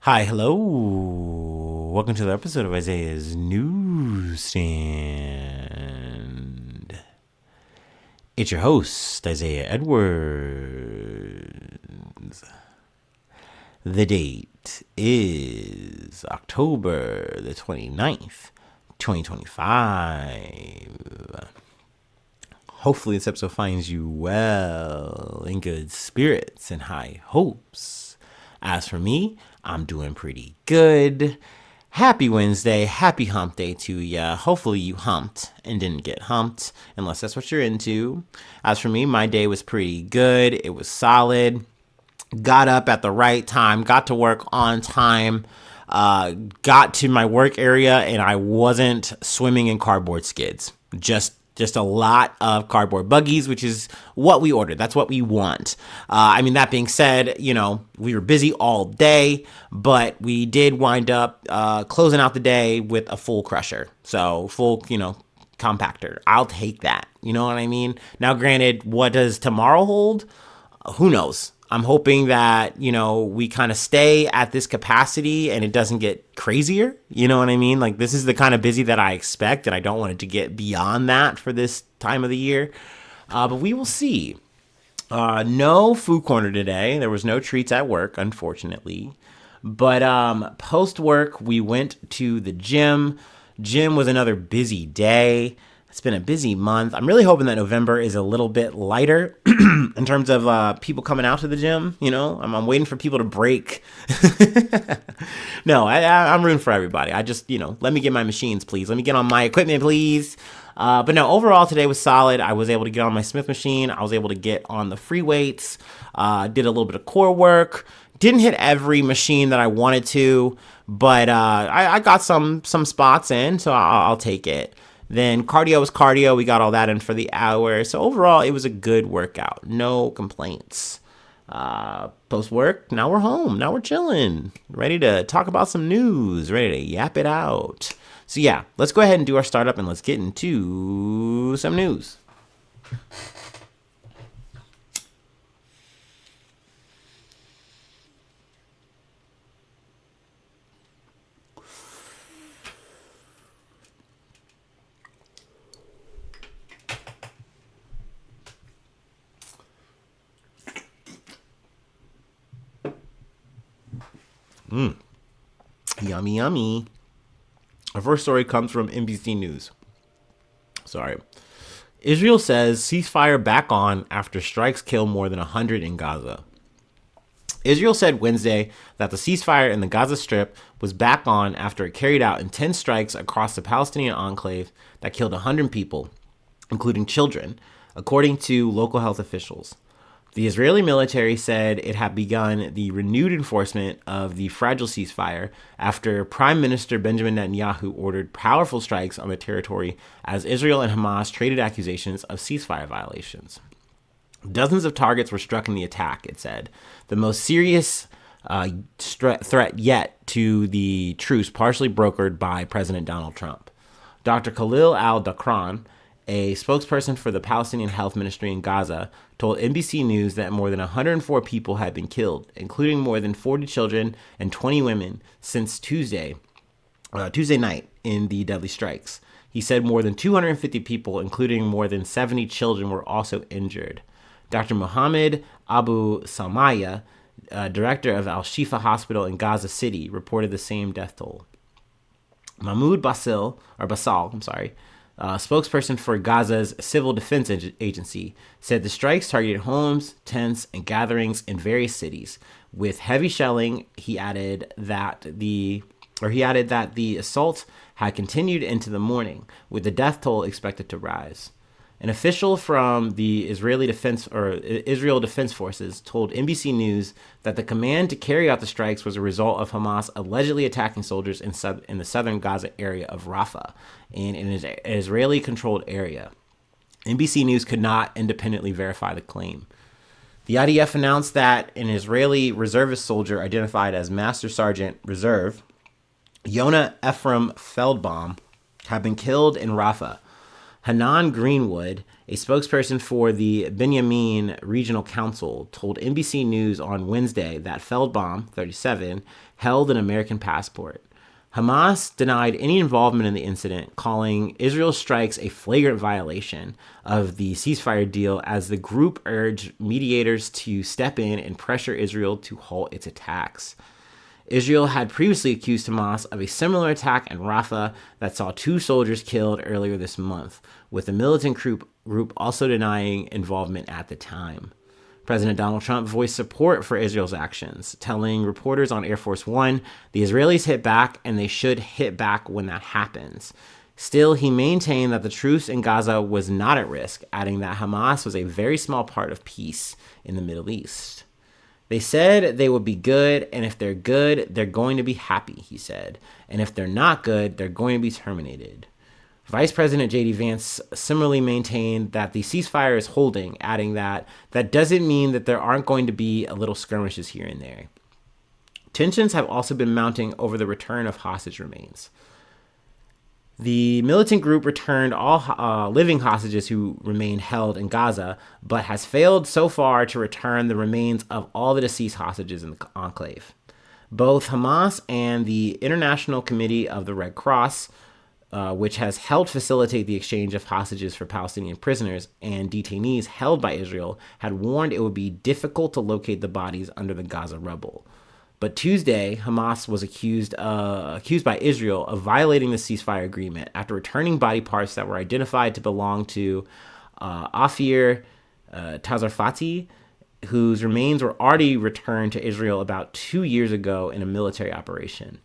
Hi, hello. Welcome to the episode of Isaiah's Newsstand. It's your host, Isaiah Edwards. The date is October the 29th, 2025. Hopefully this episode finds you well, in good spirits and high hopes. As for me, I'm doing pretty good. Happy Wednesday, happy hump day to ya. Hopefully you humped and didn't get humped, unless that's what you're into. As for me, my day was pretty good. It was solid. Got up at the right time, got to work on time, got to my work area, and I wasn't swimming in cardboard skids. Just a lot of cardboard buggies, which is what we ordered. That's what we want. That being said, we were busy all day, but we did wind up closing out the day with a full crusher. So full, compactor. I'll take that. You know what I mean? Now, granted, what does tomorrow hold? Who knows? I'm hoping that, we kind of stay at this capacity and it doesn't get crazier. You know what I mean? Like, this is the kind of busy that I expect, and I don't want it to get beyond that for this time of the year. But we will see. No food corner today. There was no treats at work, unfortunately. But post work, we went to the gym. Gym was another busy day. It's been a busy month. I'm really hoping that November is a little bit lighter in terms of people coming out to the gym. I'm waiting for people to break. No, I'm rooting for everybody. I just, let me get my machines, please. Let me get on my equipment, please. But no, overall today was solid. I was able to get on my Smith machine. I was able to get on the free weights. Did a little bit of core work. Didn't hit every machine that I wanted to, but I got some spots in, so I'll take it. Then cardio was cardio. We got all that in for the hour. So overall, it was a good workout. No complaints. Post work, now we're home. Now we're chilling. Ready to talk about some news. Ready to yap it out. So yeah, let's go ahead and do our startup and let's get into some news. Yummy, yummy. Our first story comes from NBC News. Israel says ceasefire back on after strikes kill more than 100 in Gaza. Israel said Wednesday that the ceasefire in the Gaza Strip was back on after it carried out intense strikes across the Palestinian enclave that killed 100 people, including children, according to local health officials. The Israeli military said it had begun the renewed enforcement of the fragile ceasefire after Prime Minister Benjamin Netanyahu ordered powerful strikes on the territory as Israel and Hamas traded accusations of ceasefire violations. Dozens of targets were struck in the attack, it said, the most serious threat yet to the truce partially brokered by President Donald Trump. Dr. Khalil al-Dakran, a spokesperson for the Palestinian Health Ministry in Gaza, told NBC News that more than 104 people had been killed, including more than 40 children and 20 women, since Tuesday night in the deadly strikes. He said more than 250 people, including more than 70 children, were also injured. Dr. Mohammed Abu Salmaya, director of Al-Shifa Hospital in Gaza City, reported the same death toll. Mahmoud Basal, spokesperson for Gaza's Civil Defense Agency, said the strikes targeted homes, tents, and gatherings in various cities. With heavy shelling, he added that the assault had continued into the morning, with the death toll expected to rise. An official from the Israel Defense Forces told NBC News that the command to carry out the strikes was a result of Hamas allegedly attacking soldiers in the southern Gaza area of Rafah, in an Israeli-controlled area. NBC News could not independently verify the claim. The IDF announced that an Israeli reservist soldier identified as Master Sergeant Reserve, Yonah Ephraim Feldbaum, had been killed in Rafah. Hanan Greenwood, A spokesperson for the Benjamin Regional Council told NBC News on Wednesday that Feldbaum, 37, held an American passport. Hamas denied any involvement in the incident, calling Israel's strikes a flagrant violation of the ceasefire deal as the group urged mediators to step in and pressure Israel to halt its attacks. Israel had previously accused Hamas of a similar attack in Rafah that saw 2 soldiers killed earlier this month, with the militant group also denying involvement at the time. President Donald Trump voiced support for Israel's actions, telling reporters on Air Force One the Israelis hit back and they should hit back when that happens. Still, he maintained that the truce in Gaza was not at risk, adding that Hamas was a very small part of peace in the Middle East. They said they would be good, and if they're good, they're going to be happy, he said. And if they're not good, they're going to be terminated. Vice President J.D. Vance similarly maintained that the ceasefire is holding, adding that doesn't mean that there aren't going to be a little skirmishes here and there. Tensions have also been mounting over the return of hostage remains. The militant group returned all living hostages who remain held in Gaza, but has failed so far to return the remains of all the deceased hostages in the enclave. Both Hamas and the International Committee of the Red Cross, which has helped facilitate the exchange of hostages for Palestinian prisoners and detainees held by Israel, had warned it would be difficult to locate the bodies under the Gaza rubble. But Tuesday, Hamas was accused by Israel of violating the ceasefire agreement after returning body parts that were identified to belong to Afir Tazarfati, whose remains were already returned to Israel about 2 years ago in a military operation.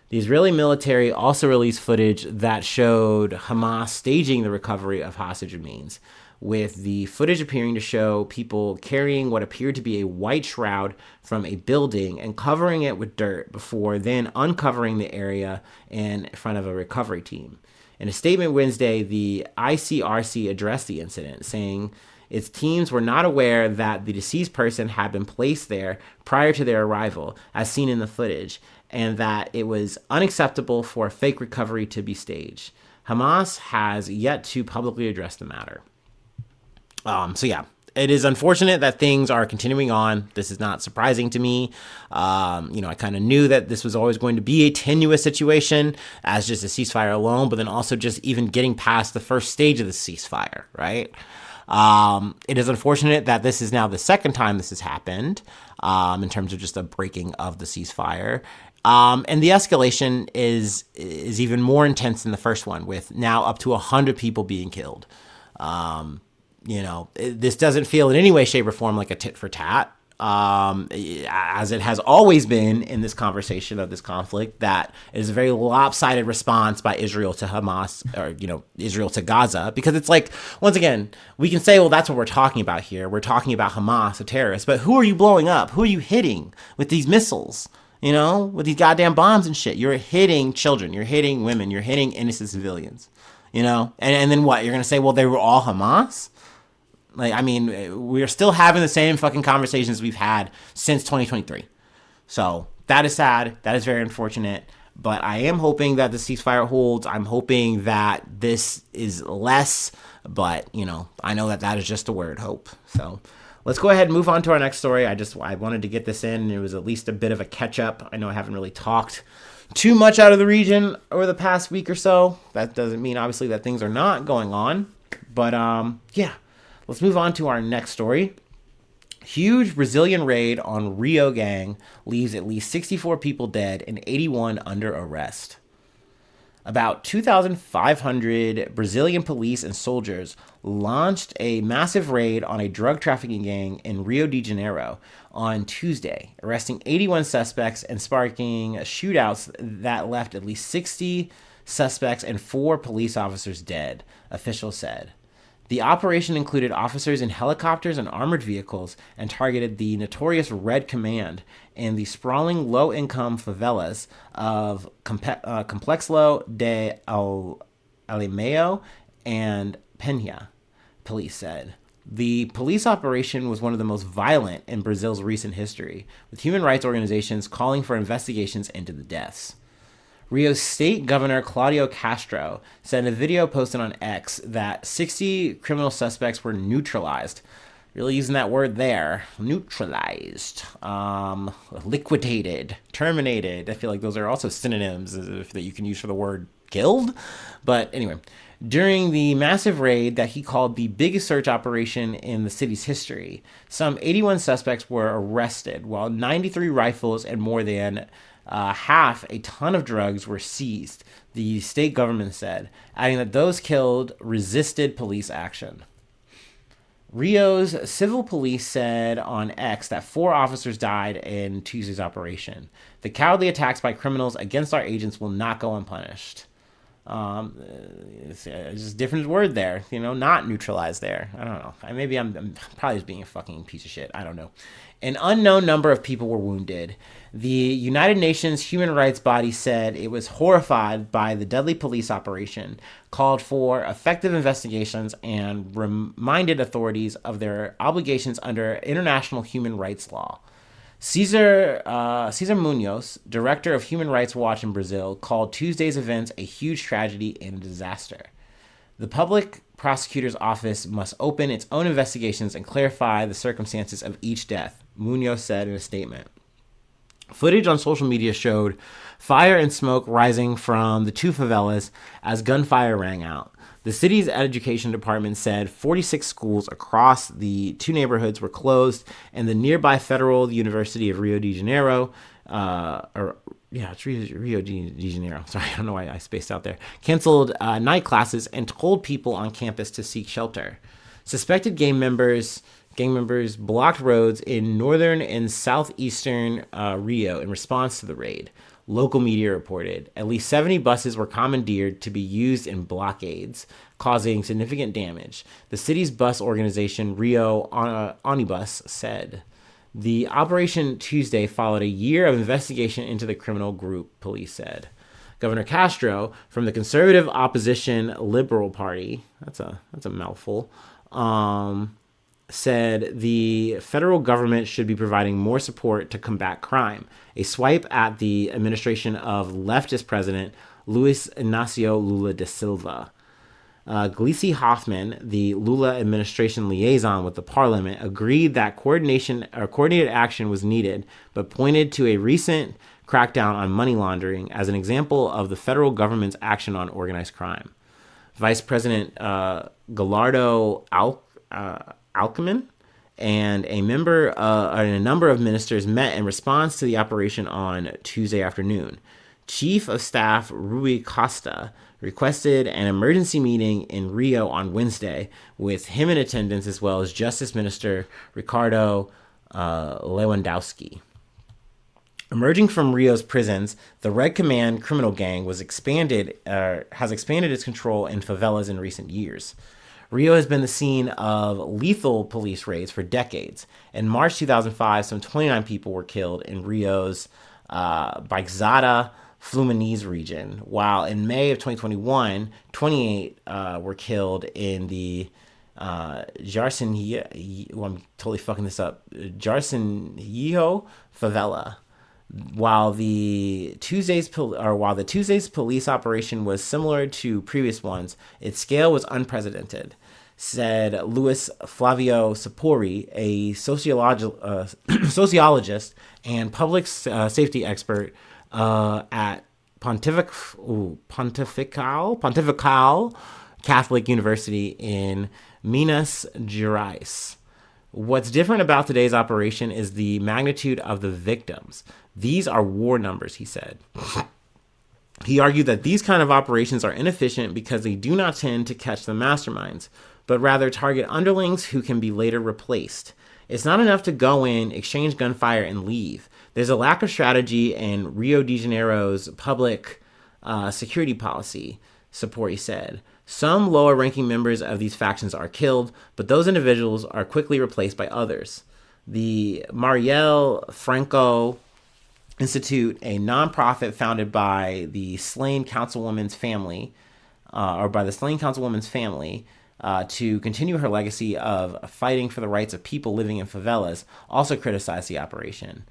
The Israeli military also released footage that showed Hamas staging the recovery of hostage remains, with the footage appearing to show people carrying what appeared to be a white shroud from a building and covering it with dirt before then uncovering the area in front of a recovery team. In a statement Wednesday, the ICRC addressed the incident, saying its teams were not aware that the deceased person had been placed there prior to their arrival, as seen in the footage, and that it was unacceptable for a fake recovery to be staged. Hamas has yet to publicly address the matter. It is unfortunate that things are continuing on. This is not surprising to me. I kind of knew that this was always going to be a tenuous situation as just a ceasefire alone, but then also just even getting past the first stage of the ceasefire, right? It is unfortunate that this is now the second time this has happened in terms of just a breaking of the ceasefire. And the escalation is even more intense than the first one, with now up to 100 people being killed. This doesn't feel in any way, shape, or form like a tit for tat, as it has always been in this conversation of this conflict, that is a very lopsided response by Israel to Hamas, or, Israel to Gaza, because it's like, once again, we can say, well, that's what we're talking about here. We're talking about Hamas, a terrorist, but who are you blowing up? Who are you hitting with these missiles? With these goddamn bombs and shit? You're hitting children, you're hitting women, you're hitting innocent civilians, and then what? You're going to say, well, they were all Hamas? We're still having the same fucking conversations we've had since 2023. So that is sad. That is very unfortunate. But I am hoping that the ceasefire holds. I'm hoping that this is less. But, I know that is just a word, hope. So let's go ahead and move on to our next story. I wanted to get this in. It was at least a bit of a catch up. I know I haven't really talked too much out of the region over the past week or so. That doesn't mean, obviously, that things are not going on. But, yeah. Let's move on to our next story. Huge Brazilian raid on Rio gang leaves at least 64 people dead and 81 under arrest. About 2,500 Brazilian police and soldiers launched a massive raid on a drug trafficking gang in Rio de Janeiro on Tuesday, arresting 81 suspects and sparking shootouts that left at least 60 suspects and 4 police officers dead, officials said. The operation included officers in helicopters and armored vehicles and targeted the notorious Red Command and the sprawling low-income favelas of Complexo de Alemão and Penha, police said. The police operation was one of the most violent in Brazil's recent history, with human rights organizations calling for investigations into the deaths. Rio's state governor Claudio Castro said in a video posted on X that 60 criminal suspects were neutralized. Really using that word there. Neutralized. Liquidated. Terminated. I feel like those are also synonyms that you can use for the word killed. But anyway, during the massive raid that he called the biggest search operation in the city's history, some 81 suspects were arrested, while 93 rifles and more than half a ton of drugs were seized, the state government said, adding that those killed resisted police action. Rio's civil police said on X that 4 officers died in Tuesday's operation. The cowardly attacks by criminals against our agents will not go unpunished. It's just a different word there, not neutralized there. I don't know. Maybe I'm probably just being a fucking piece of shit. I don't know. An unknown number of people were wounded. The United Nations human rights body said it was horrified by the deadly police operation, called for effective investigations, and reminded authorities of their obligations under international human rights law. Cesar Munoz, director of Human Rights Watch in Brazil, called Tuesday's events a huge tragedy and a disaster. The public prosecutor's office must open its own investigations and clarify the circumstances of each death, Munoz said in a statement. Footage on social media showed fire and smoke rising from the 2 favelas as gunfire rang out. The city's education department said 46 schools across the 2 neighborhoods were closed, and the nearby Federal University of Rio de Janeiro, it's Rio de Janeiro. Sorry, I don't know why I spaced out there. Canceled night classes and told people on campus to seek shelter. Suspected gang members blocked roads in northern and southeastern Rio in response to the raid. Local media reported at least 70 buses were commandeered to be used in blockades, causing significant damage. The city's bus organization, Rio Onibus, said. The operation Tuesday followed a year of investigation into the criminal group, police said. Governor Castro, from the conservative opposition Liberal Party, that's a mouthful, said the federal government should be providing more support to combat crime, a swipe at the administration of leftist President Luis Inacio Lula da Silva. Gleisi Hoffman, the Lula administration liaison with the parliament, agreed that coordinated action was needed, but pointed to a recent crackdown on money laundering as an example of the federal government's action on organized crime. Vice President Gallardo Alckmin and a number of ministers met in response to the operation on Tuesday afternoon. Chief of Staff Rui Costa requested an emergency meeting in Rio on Wednesday, with him in attendance, as well as Justice Minister Ricardo Lewandowski. Emerging from Rio's prisons, the Red Command criminal gang has expanded its control in favelas in recent years. Rio has been the scene of lethal police raids for decades. In March 2005, some 29 people were killed in Rio's Baixada Fluminense region, while in May of 2021, 28 were killed in the Jarcinho, I'm totally fucking this up, Jarcinho favela. While the Tuesday's police operation was similar to previous ones, its scale was unprecedented, said Luis Flavio Sapori, a sociologist and public safety expert at Pontifical Catholic University in Minas Gerais. What's different about today's operation is the magnitude of the victims. These are war numbers, he said. He argued that these kind of operations are inefficient because they do not tend to catch the masterminds, but rather target underlings who can be later replaced. It's not enough to go in, exchange gunfire, and leave. There's a lack of strategy in Rio de Janeiro's public security policy, Sapori said. Some lower-ranking members of these factions are killed, but those individuals are quickly replaced by others. The Marielle Franco Institute, a nonprofit founded by the slain councilwoman's family, to continue her legacy of fighting for the rights of people living in favelas, also criticized the operation.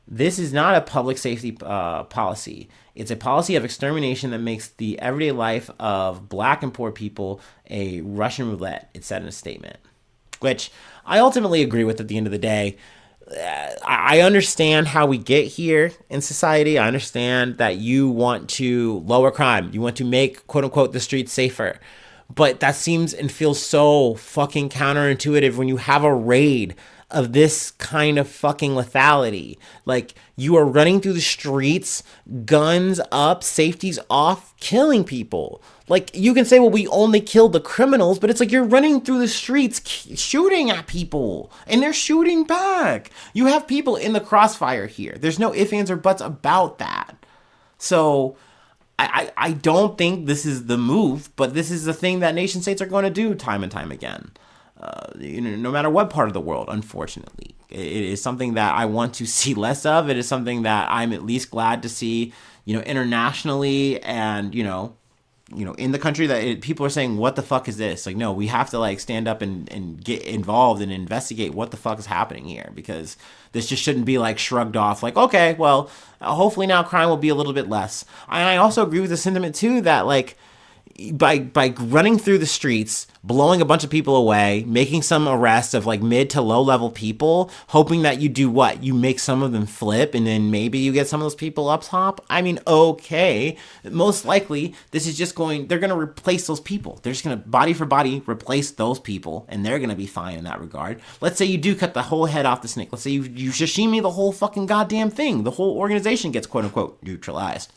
This is not a public safety policy. It's a policy of extermination that makes the everyday life of black and poor people a Russian roulette, it said in a statement, which I ultimately agree with at the end of the day. I understand how we get here in society. I understand that you want to lower crime. You want to make, quote unquote, the streets safer. But that seems and feels so fucking counterintuitive when you have a raid of this kind of fucking lethality. Like, you are running through the streets, guns up, safeties off, killing people. Like, you can say, well, we only killed the criminals, but it's like you're running through the streets shooting at people, and they're shooting back. You have people in the crossfire here. There's no ifs, ands, or buts about that. So I don't think this is the move, but this is the thing that nation states are going to do time and time again. No matter what part of the world, unfortunately. It is something that I want to see less of. It is something that I'm at least glad to see, internationally and, in the country that people are saying, what the fuck is this? Like, no, we have to like stand up and get involved and investigate what the fuck is happening here, because this just shouldn't be like shrugged off like, okay, well, hopefully now crime will be a little bit less. And I also agree with the sentiment too that like, by running through the streets, blowing a bunch of people away, making some arrests of like mid to low level people, hoping that you do what? You make some of them flip and then maybe you get some of those people up top. I mean, okay. Most likely this is just they're going to replace those people. They're just going to body for body replace those people and they're going to be fine in that regard. Let's say you do cut the whole head off the snake. Let's say you sashimi the whole fucking goddamn thing. The whole organization gets quote unquote neutralized.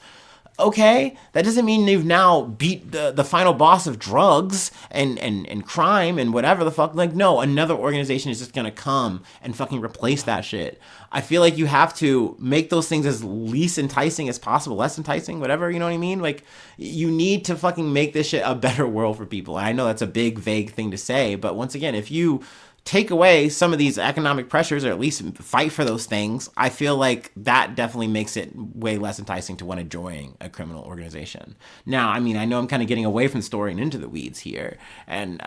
Okay, that doesn't mean you've now beat the final boss of drugs and crime and whatever the fuck. Like, no, another organization is just gonna come and fucking replace that shit. I feel like you have to make those things as least enticing as possible, less enticing, whatever, you know what I mean? Like, you need to fucking make this shit a better world for people. And I know that's a big, vague thing to say, but once again, if you take away some of these economic pressures or at least fight for those things, I feel like that definitely makes it way less enticing to want to join a criminal organization. Now, I mean, I know I'm kind of getting away from the story and into the weeds here. And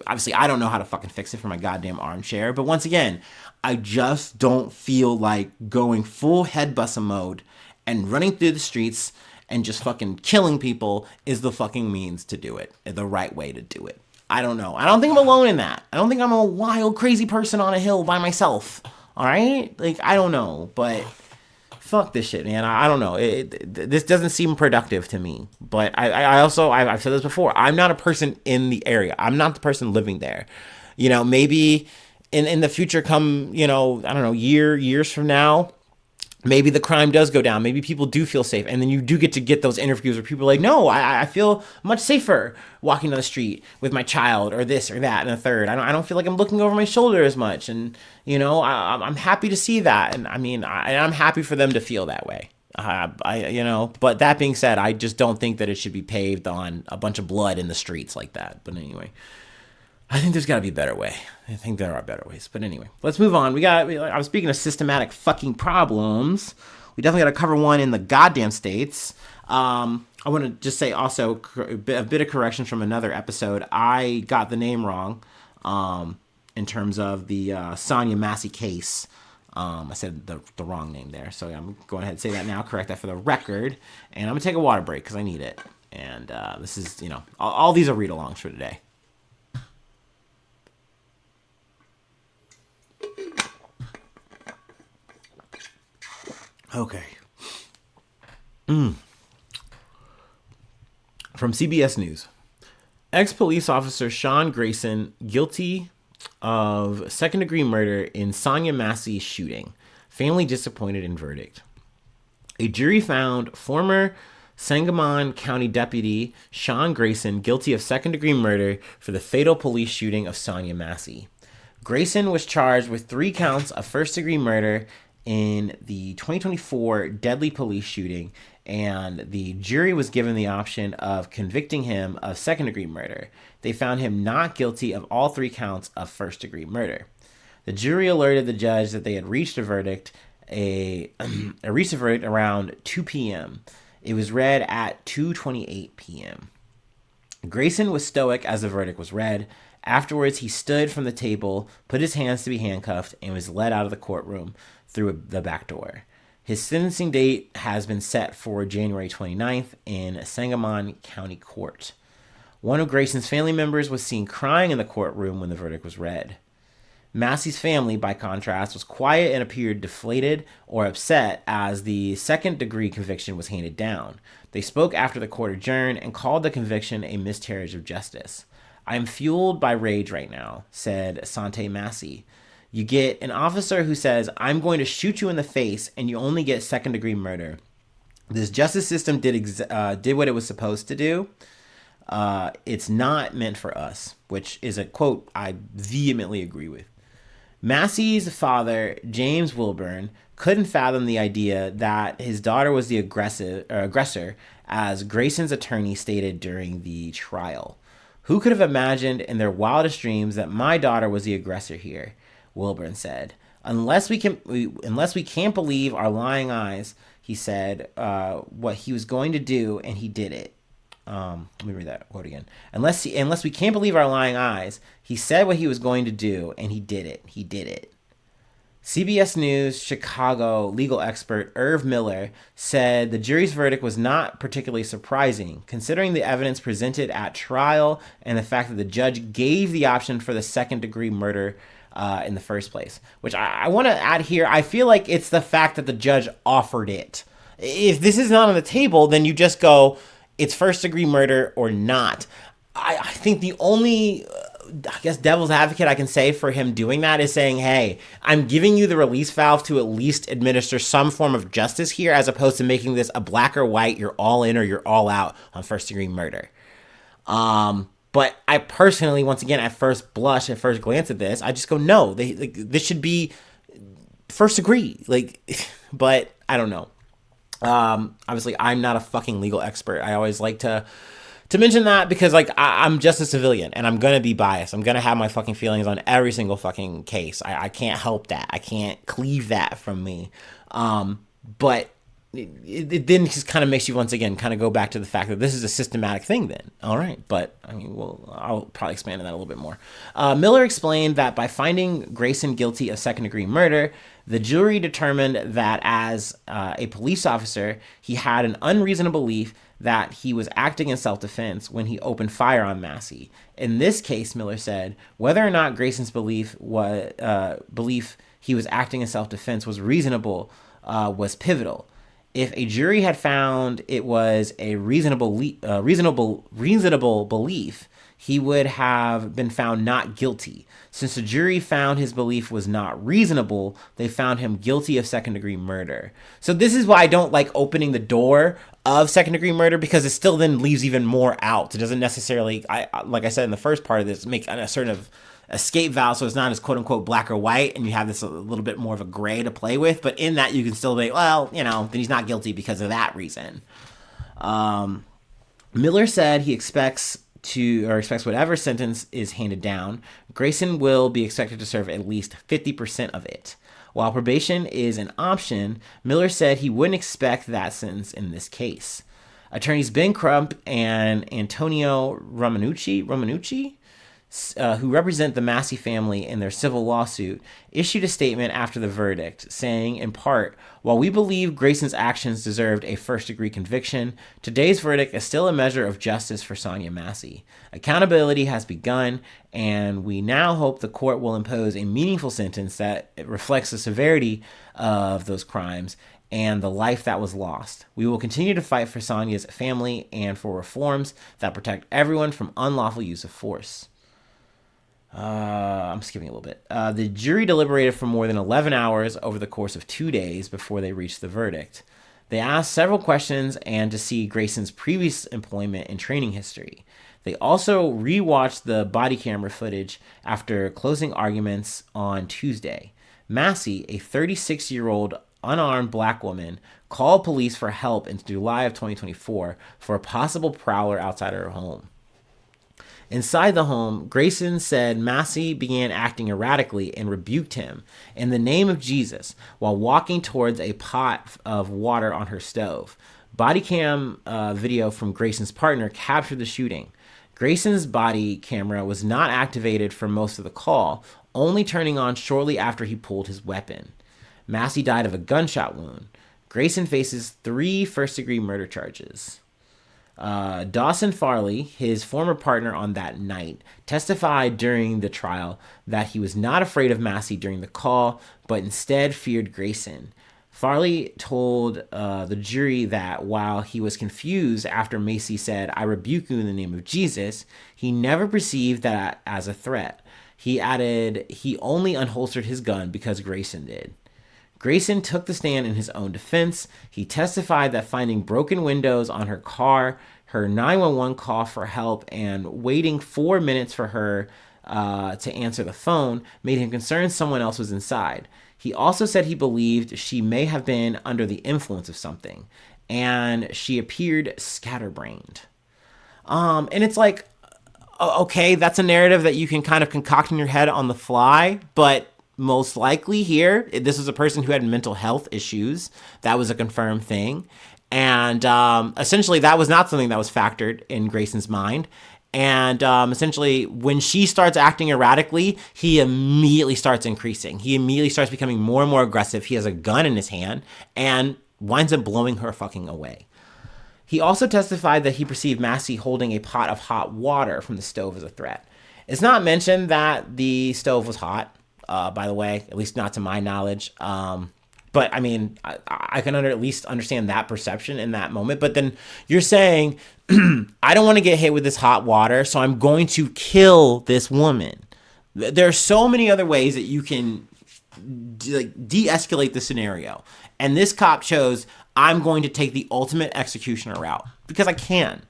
obviously I don't know how to fucking fix it from my goddamn armchair. But once again, I just don't feel like going full head bussin' mode and running through the streets and just fucking killing people is the fucking means to do it, the right way to do it. I don't know. I don't think I'm alone in that. I don't think I'm a wild, crazy person on a hill by myself. All right? Like, I don't know. But fuck this shit, man. I don't know. This doesn't seem productive to me. But I've said this before. I'm not a person in the area. I'm not the person living there. Maybe in the future come, I don't know, years from now, maybe the crime does go down. Maybe people do feel safe. And then you do get those interviews where people are like, no, I feel much safer walking down the street with my child or this or that and a third. I don't feel like I'm looking over my shoulder as much. And, I'm happy to see that. And I mean, I'm happy for them to feel that way. But that being said, I just don't think that it should be paved on a bunch of blood in the streets like that. But anyway, I think there's got to be a better way. I think there are better ways. But anyway, let's move on. I was speaking of systematic fucking problems. We definitely got to cover one in the goddamn States. I want to just say also a bit of correction from another episode. I got the name wrong in terms of the Sonia Massey case. I said the wrong name there. So I'm going ahead and say that now, correct that for the record. And I'm going to take a water break because I need it. And this is, all these are read-alongs for today. Okay. From CBS News. Ex-police officer Sean Grayson guilty of second-degree murder in Sonia Massey shooting. Family disappointed in verdict. A jury found former Sangamon County Deputy Sean Grayson guilty of second-degree murder for the fatal police shooting of Sonia Massey. Grayson was charged with 3 counts of first-degree murder in the 2024 deadly police shooting, and the jury was given the option of convicting him of second-degree murder. They found him not guilty of all 3 counts of first-degree murder. The jury alerted the judge that they had reached a verdict, around 2 p.m. It was read at 2:28 p.m. Grayson was stoic as the verdict was read. Afterwards, he stood from the table, put his hands to be handcuffed, and was led out of the courtroom. through the back door. His sentencing date has been set for January 29th in Sangamon County Court. One of Grayson's family members was seen crying in the courtroom when the verdict was read. Massey's family, by contrast, was quiet and appeared deflated or upset as the second-degree conviction was handed down. They spoke after the court adjourned and called the conviction a miscarriage of justice. "I am fueled by rage right now," said Sante Massey. "You get an officer who says, 'I'm going to shoot you in the face,' and you only get second-degree murder. This justice system did what it was supposed to do. It's not meant for us," which is a quote I vehemently agree with. Massey's father, James Wilburn, couldn't fathom the idea that his daughter was the aggressor, as Grayson's attorney stated during the trial. "Who could have imagined in their wildest dreams that my daughter was the aggressor here?" Wilburn said. Unless we can't believe our lying eyes," he said, "what he was going to do, and he did it." Let me read that quote again. Unless we can't believe our lying eyes, he said what he was going to do, and he did it. He did it. CBS News Chicago legal expert Irv Miller said the jury's verdict was not particularly surprising, considering the evidence presented at trial and the fact that the judge gave the option for the second-degree murder in the first place. Which I want to add here, I feel like it's the fact that the judge offered it. If this is not on the table, then you just go, it's first-degree murder or not. I think the only, devil's advocate I can say for him doing that is saying, hey, I'm giving you the release valve to at least administer some form of justice here, as opposed to making this a black or white, you're all in or you're all out on first-degree murder. But I personally, once again, at first blush, at first glance at this, I just go, no, this should be first degree. But I don't know. Obviously, I'm not a fucking legal expert. I always like to mention that because, I'm just a civilian and I'm going to be biased. I'm going to have my fucking feelings on every single fucking case. I can't help that. I can't cleave that from me. But it then just kind of makes you once again kind of go back to the fact that this is a systematic thing then. All right. But I'll probably expand on that a little bit more. Miller explained that by finding Grayson guilty of second-degree murder, the jury determined that as a police officer, he had an unreasonable belief that he was acting in self-defense when he opened fire on Massey. In this case, Miller said, whether or not Grayson's belief he was acting in self-defense was reasonable was pivotal. If a jury had found it was a reasonable belief, he would have been found not guilty. Since the jury found his belief was not reasonable, they found him guilty of second-degree murder. So this is why I don't like opening the door of second-degree murder, because it still then leaves even more out. It doesn't necessarily, like I said in the first part of this, make a sort of escape valve, so it's not as quote-unquote black or white, and you have this a little bit more of a gray to play with, but in that you can still be, well, then he's not guilty because of that reason. Miller said he expects whatever sentence is handed down, Grayson will be expected to serve at least 50% of it. While probation is an option, Miller said he wouldn't expect that sentence in this case. Attorneys Ben Crump and Antonio Romanucci, who represent the Massey family in their civil lawsuit, issued a statement after the verdict, saying, in part, while we believe Grayson's actions deserved a first-degree conviction, today's verdict is still a measure of justice for Sonia Massey. Accountability has begun, and we now hope the court will impose a meaningful sentence that reflects the severity of those crimes and the life that was lost. We will continue to fight for Sonia's family and for reforms that protect everyone from unlawful use of force. I'm skipping a little bit. The jury deliberated for more than 11 hours over the course of 2 days before they reached the verdict. They asked several questions and to see Grayson's previous employment and training history. They also rewatched the body camera footage after closing arguments on Tuesday. Massey, a 36-year-old unarmed black woman, called police for help in July of 2024 for a possible prowler outside her home. Inside the home, Grayson said Massey began acting erratically and rebuked him in the name of Jesus while walking towards a pot of water on her stove. Body cam video from Grayson's partner captured the shooting. Grayson's body camera was not activated for most of the call, only turning on shortly after he pulled his weapon. Massey died of a gunshot wound. Grayson faces 3 first-degree murder charges. Dawson Farley, his former partner on that night, testified during the trial that he was not afraid of Massey during the call, but instead feared Grayson. Farley told the jury that while he was confused after Massey said, "I rebuke you in the name of Jesus," he never perceived that as a threat. He added he only unholstered his gun because Grayson did. Grayson took the stand in his own defense. He testified that finding broken windows on her car, her 911 call for help, and waiting 4 minutes for her to answer the phone made him concerned someone else was inside. He also said he believed she may have been under the influence of something, and she appeared scatterbrained. And it's like, okay, that's a narrative that you can kind of concoct in your head on the fly, but most likely here, this was a person who had mental health issues. That was a confirmed thing. And essentially, that was not something that was factored in Grayson's mind. And essentially, when she starts acting erratically, he immediately starts increasing. He immediately starts becoming more and more aggressive. He has a gun in his hand and winds up blowing her fucking away. He also testified that he perceived Massey holding a pot of hot water from the stove as a threat. It's not mentioned that the stove was hot, by the way, at least not to my knowledge. But I mean, I can at least understand that perception in that moment. But then you're saying, I don't want to get hit with this hot water, so I'm going to kill this woman. There are so many other ways that you can de-escalate the scenario. And this cop chose, I'm going to take the ultimate executioner route because I can.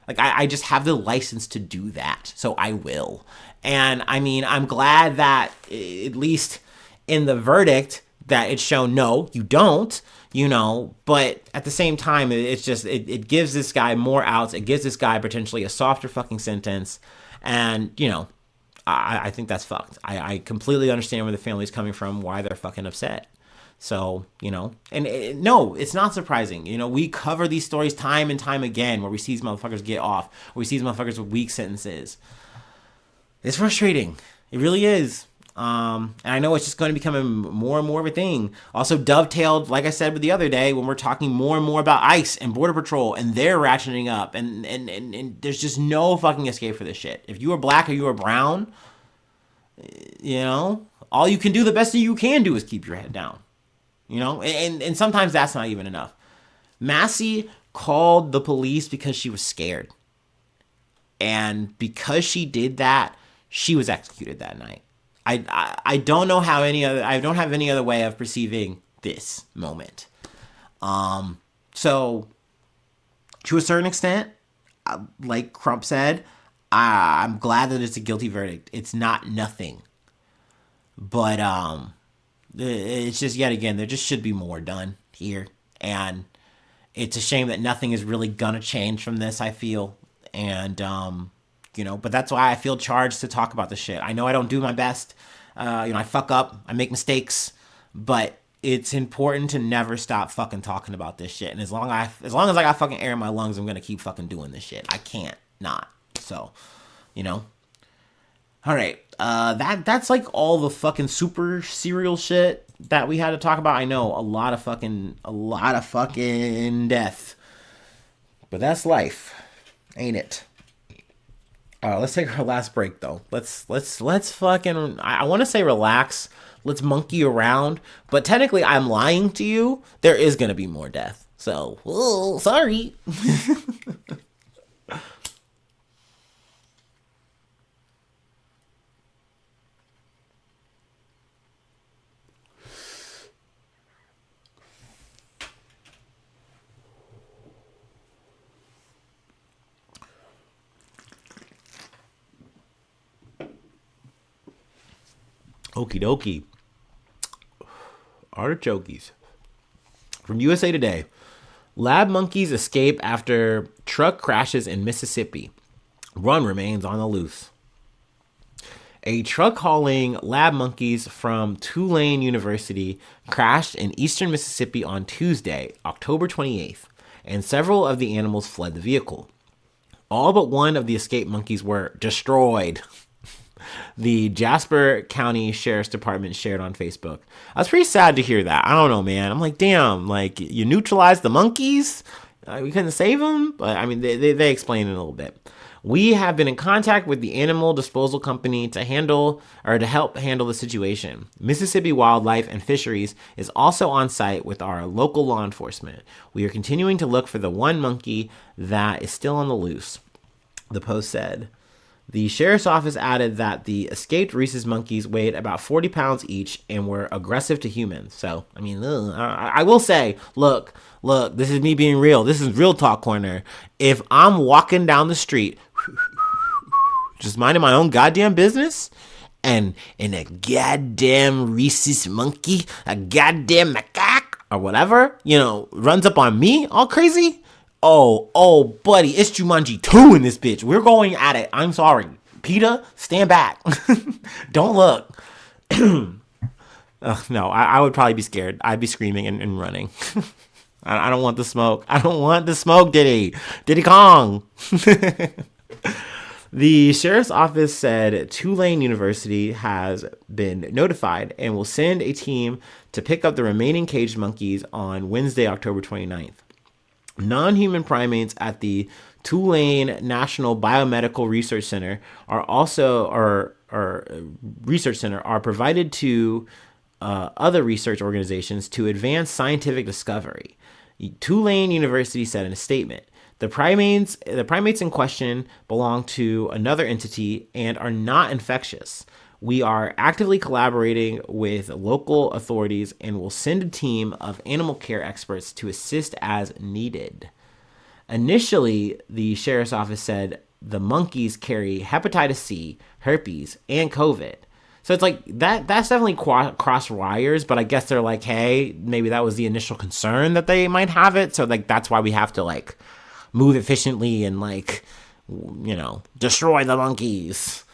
Like, I just have the license to do that, so I will. And I mean, I'm glad that at least in the verdict that it's shown, no, you don't, but at the same time, it's just, it gives this guy more outs. It gives this guy potentially a softer fucking sentence. And, I think that's fucked. I completely understand where the family's coming from, why they're fucking upset. So, and no, it's not surprising. We cover these stories time and time again where we see these motherfuckers get off, where we see these motherfuckers with weak sentences. It's frustrating. It really is. And I know it's just going to become more and more of a thing. Also dovetailed, like I said the other day, when we're talking more and more about ICE and Border Patrol and they're ratcheting up and there's just no fucking escape for this shit. If you are black or you are brown, all you can do, the best that you can do is keep your head down. And sometimes that's not even enough. Massey called the police because she was scared. And because she did that, she was executed that night. I don't know how I don't have any other way of perceiving this moment. So to a certain extent, like Crump said, I'm glad that it's a guilty verdict. It's not nothing. But it's just, yet again, there just should be more done here. And it's a shame that nothing is really gonna change from this, I feel. And but that's why I feel charged to talk about this shit. I know I don't do my best. I fuck up. I make mistakes. But it's important to never stop fucking talking about this shit. And as long as I got fucking air in my lungs, I'm going to keep fucking doing this shit. I can't not. So, All right. That's like all the fucking super serial shit that we had to talk about. I know a lot of fucking death. But that's life. Ain't it? Let's take our last break though. Let's fucking, I want to say relax. Let's monkey around, but technically I'm lying to you. There is going to be more death. So, sorry. Okie dokie. Artichokes. From USA Today. Lab monkeys escape after truck crashes in Mississippi. One remains on the loose. A truck hauling lab monkeys from Tulane University crashed in eastern Mississippi on Tuesday, October 28th, and several of the animals fled the vehicle. All but one of the escaped monkeys were destroyed. The Jasper County Sheriff's Department shared on Facebook. I was pretty sad to hear that. I don't know, man. I'm like, damn, like you neutralized the monkeys? We couldn't save them? But I mean, they explained it a little bit. We have been in contact with the animal disposal company to help handle the situation. Mississippi Wildlife and Fisheries is also on site with our local law enforcement. We are continuing to look for the one monkey that is still on the loose, the post said. The sheriff's office added that the escaped rhesus monkeys weighed about 40 pounds each and were aggressive to humans. So, I mean, I will say, look, this is me being real. This is Real Talk Corner. If I'm walking down the street, just minding my own goddamn business, and a goddamn rhesus monkey, a goddamn macaque, or whatever, runs up on me all crazy, oh, buddy, it's Jumanji 2 in this bitch. We're going at it. I'm sorry. PETA, stand back. Don't look. No, I would probably be scared. I'd be screaming and running. I don't want the smoke. I don't want the smoke, Diddy. Diddy Kong. The sheriff's office said Tulane University has been notified and will send a team to pick up the remaining caged monkeys on Wednesday, October 29th. Non-human primates at the Tulane National Biomedical Research Center are provided to other research organizations to advance scientific discovery. Tulane University said in a statement, the primates in question belong to another entity and are not infectious. We are actively collaborating with local authorities and will send a team of animal care experts to assist as needed. Initially, the sheriff's office said the monkeys carry hepatitis C, herpes, and COVID. So it's like that's definitely cross wires, but I guess they're like, hey, maybe that was the initial concern that they might have it. So like that's why we have to like move efficiently and like, destroy the monkeys.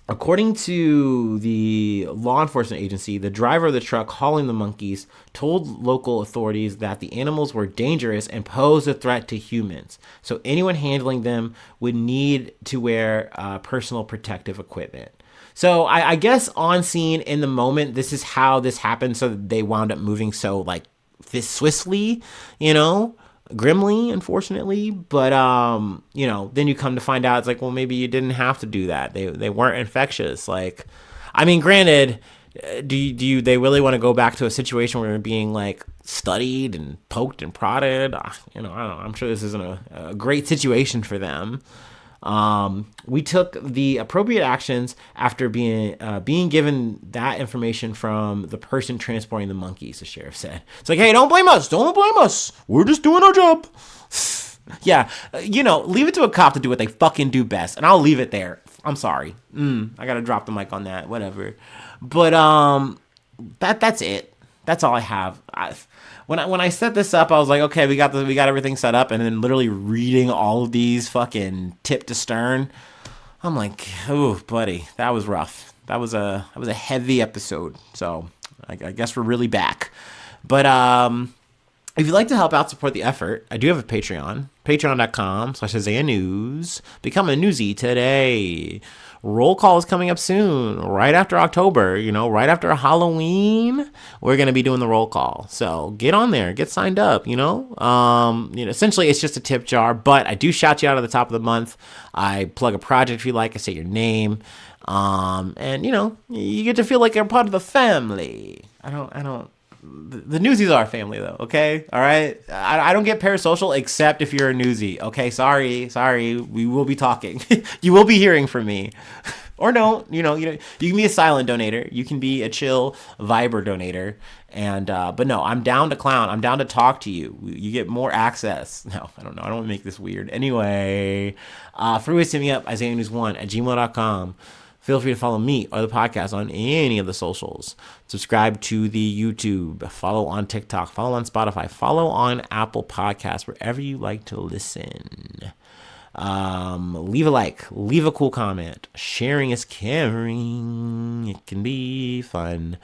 According to the law enforcement agency, the driver of the truck hauling the monkeys told local authorities that the animals were dangerous and posed a threat to humans. So anyone handling them would need to wear personal protective equipment. So I guess on scene in the moment, this is how this happened. So they wound up moving so like this swiftly, grimly, unfortunately. But, then you come to find out it's like, well, maybe you didn't have to do that. They weren't infectious. Like, I mean, granted, they really want to go back to a situation where they're being like studied and poked and prodded? I don't know. I'm sure this isn't a great situation for them. We took the appropriate actions after being given that information from the person transporting the monkeys, the sheriff said. It's like, hey, don't blame us. We're just doing our job. Yeah, leave it to a cop to do what they fucking do best. And I'll leave it there. I'm sorry. I got to drop the mic on that. Whatever. But that's it. That's all I have. When I set this up, I was like, okay, we got everything set up, and then literally reading all of these fucking tip to stern, I'm like, oh, buddy, that was rough. That was a heavy episode. So I guess we're really back. But if you'd like to help out support the effort, I do have a Patreon, patreon.com/Isaiah News. Become a newsie today. Roll call is coming up soon, right after October, right after Halloween, we're going to be doing the roll call. So get on there, get signed up, essentially it's just a tip jar, but I do shout you out at the top of the month. I plug a project if you like, I say your name. And you get to feel like you're part of the family. The newsies are family though, okay? All right? I don't get parasocial except if you're a newsie, okay? Sorry. We will be talking. You will be hearing from me. Or don't, you can be a silent donator. You can be a chill Viber donator. And, but no, I'm down to clown. I'm down to talk to you. You get more access. No, I don't know. I don't want to make this weird. Anyway, free ways to hit me up, IsaiahNews1@gmail.com. Feel free to follow me or the podcast on any of the socials. Subscribe to the YouTube. Follow on TikTok. Follow on Spotify. Follow on Apple Podcasts, wherever you like to listen. Leave a like. Leave a cool comment. Sharing is caring. It can be fun.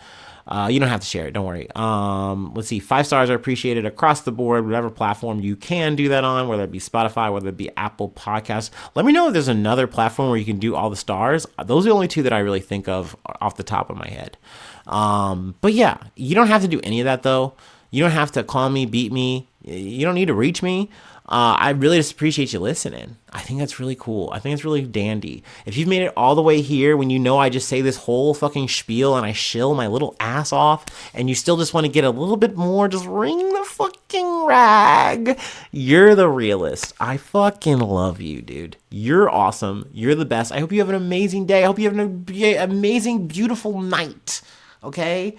You don't have to share it. Don't worry. Let's see. 5 stars are appreciated across the board, whatever platform you can do that on, whether it be Spotify, whether it be Apple Podcasts. Let me know if there's another platform where you can do all the stars. Those are the only two that I really think of off the top of my head. But yeah, you don't have to do any of that though. You don't have to call me, beat me. You don't need to reach me. I really just appreciate you listening. I think that's really cool. I think it's really dandy. If you've made it all the way here when you know I just say this whole fucking spiel and I shill my little ass off and you still just want to get a little bit more, just ring the fucking rag. You're the realist. I fucking love you, dude. You're awesome. You're the best. I hope you have an amazing day. I hope you have an amazing, beautiful night. Okay?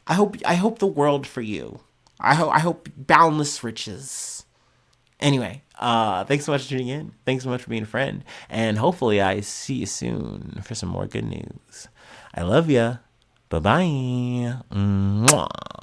I hope the world for you. I hope boundless riches. Anyway, thanks so much for tuning in. Thanks so much for being a friend. And hopefully I see you soon for some more good news. I love ya. Bye-bye. Mwah.